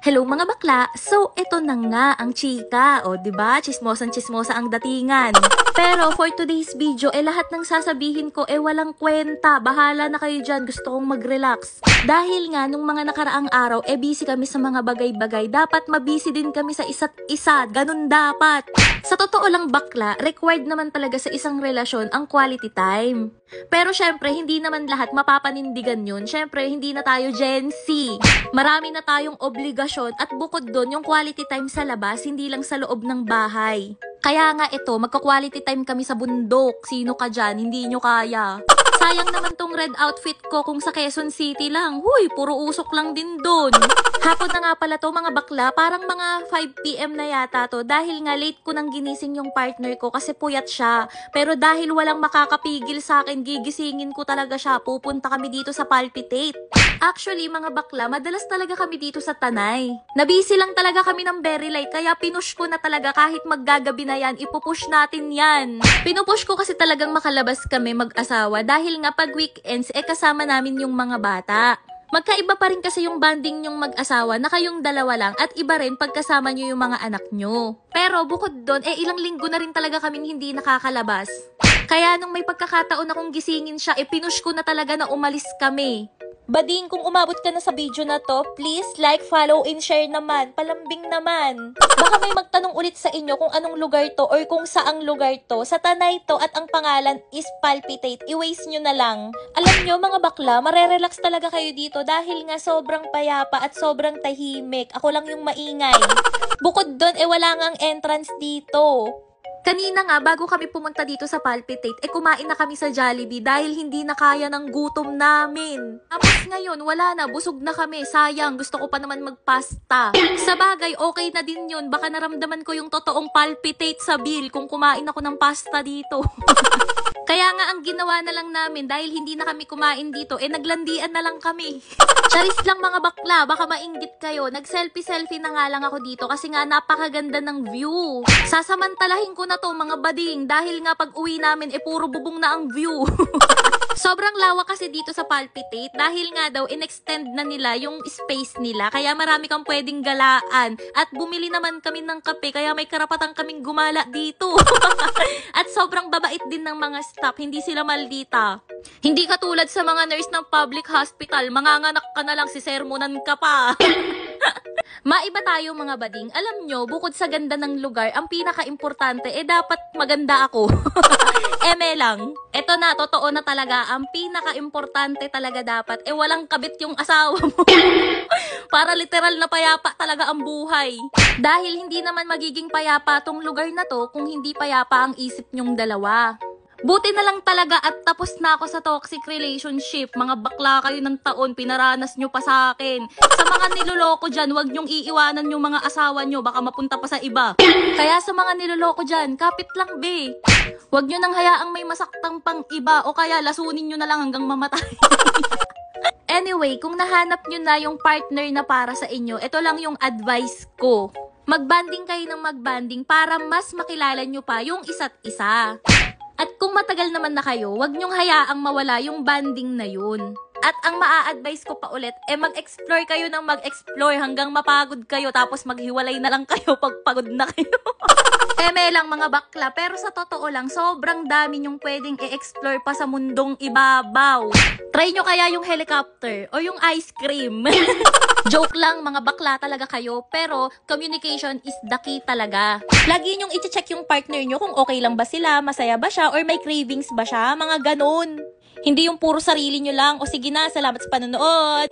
Hello mga bakla! So, eto na nga ang chika. O, diba? Chismosan-chismosa ang datingan. Pero, for today's video, lahat ng sasabihin ko, walang kwenta. Bahala na kayo dyan. Gusto kong mag-relax. Dahil nga, nung mga nakaraang araw, busy kami sa mga bagay-bagay. Dapat mabisi din kami sa isa't isa. Ganun dapat. Sa totoo lang bakla, required naman talaga sa isang relasyon ang quality time. Pero syempre, hindi naman lahat mapapanindigan yun. Syempre, hindi na tayo Gen Z. Marami na tayong obligasyon at bukod doon, yung quality time sa labas, hindi lang sa loob ng bahay. Kaya nga ito, magka-quality time kami sa bundok. Sino ka dyan? Hindi nyo kaya. Sayang naman tong red outfit ko kung sa Quezon City lang. Huy, puro usok lang din doon. Hapon na nga pala to mga bakla, parang mga 5 PM na yata to dahil nga late ko nang ginising yung partner ko kasi puyat siya. Pero dahil walang makakapigil sa akin, gigisingin ko talaga siya. Pupunta kami dito sa Palpitate. Actually, mga bakla, madalas talaga kami dito sa Tanay. Nabisi lang talaga kami ng very light, kaya pinush ko na talaga kahit maggagabi na yan, ipupush natin yan. Pinupush ko kasi talagang makalabas kami mag-asawa dahil nga pag weekends, kasama namin yung mga bata. Magkaiba pa rin kasi yung bonding yung mag-asawa na kayong dalawa lang at iba rin pagkasama nyo yung mga anak nyo. Pero bukod doon, ilang linggo na rin talaga kaming hindi nakakalabas. Kaya nung may pagkakataon akong gisingin siya, pinush ko na talaga na umalis kami. Bading, kung umabot ka na sa video na to, please like, follow, and share naman. Palambing naman. Baka may magtanong ulit sa inyo kung anong lugar to or kung saang lugar to. Sa Tanay to at ang pangalan is Palpitate. I-waste nyo na lang. Alam nyo mga bakla, marerelax talaga kayo dito dahil nga sobrang payapa at sobrang tahimik. Ako lang yung maingay. Bukod doon, wala nga ang entrance dito. Kanina nga, bago kami pumunta dito sa Palpitate, kumain na kami sa Jollibee dahil hindi na kaya ng gutom namin. Tapos ngayon, wala na, busog na kami. Sayang, gusto ko pa naman magpasta. Sa bagay, okay na din yun. Baka naramdaman ko yung totoong Palpitate sa bill kung kumain ako ng pasta dito. Kaya nga ang ginawa na lang namin dahil hindi na kami kumain dito, naglandian na lang kami. Charis lang mga bakla, baka mainggit kayo. Nag-selfie-selfie na nga lang ako dito kasi nga napakaganda ng view. Sasamantalahin ko na to mga bading dahil nga pag uwi namin puro bubong na ang view. Sobrang lawak kasi dito sa Palpitate dahil nga daw in-extend na nila yung space nila kaya marami kang pwedeng galaan at bumili naman kami ng kape kaya may karapatan kaming gumala dito. At sobrang babait din ng mga staff, hindi sila maldita. Hindi katulad sa mga nurse ng public hospital, manganganak ka na lang, sisermonan ka pa. Maiba tayo mga bading. Alam nyo, bukod sa ganda ng lugar, ang pinaka-importante, dapat maganda ako. Eme lang. Eto na, totoo na talaga. Ang pinaka-importante talaga dapat, walang kabit yung asawa mo. Para literal na payapa talaga ang buhay. Dahil hindi naman magiging payapa tong lugar na to kung hindi payapa ang isip nyong dalawa. Buti na lang talaga at tapos na ako sa toxic relationship. Mga bakla kayo ng taon, pinaranas nyo pa sa akin. Sa mga niloloko dyan, huwag nyong iiwanan yung mga asawa nyo, baka mapunta pa sa iba. Kaya sa mga niloloko dyan, kapit lang be. Huwag nyo nang hayaang may masaktang pang iba o kaya lasunin nyo na lang hanggang mamatay. Anyway, kung nahanap nyo na yung partner na para sa inyo, ito lang yung advice ko. Magbanding kayo ng magbanding para mas makilala nyo pa yung isa't isa. At kung matagal naman na kayo, huwag nyong hayaang mawala yung banding na yun. At ang maa-advise ko pa ulit, mag-explore kayo ng mag-explore hanggang mapagod kayo tapos maghiwalay na lang kayo pag pagod na kayo. Eme lang mga bakla, pero sa totoo lang, sobrang dami nyong pwedeng i-explore pa sa mundong ibabaw. Try nyo kaya yung helicopter o yung ice cream. Joke lang, mga bakla talaga kayo, pero communication is the key talaga. Lagi nyong i-check yung partner nyo kung okay lang ba sila, masaya ba siya, or may cravings ba siya, mga ganun. Hindi yung puro sarili nyo lang, o sige na, salamat sa panonood.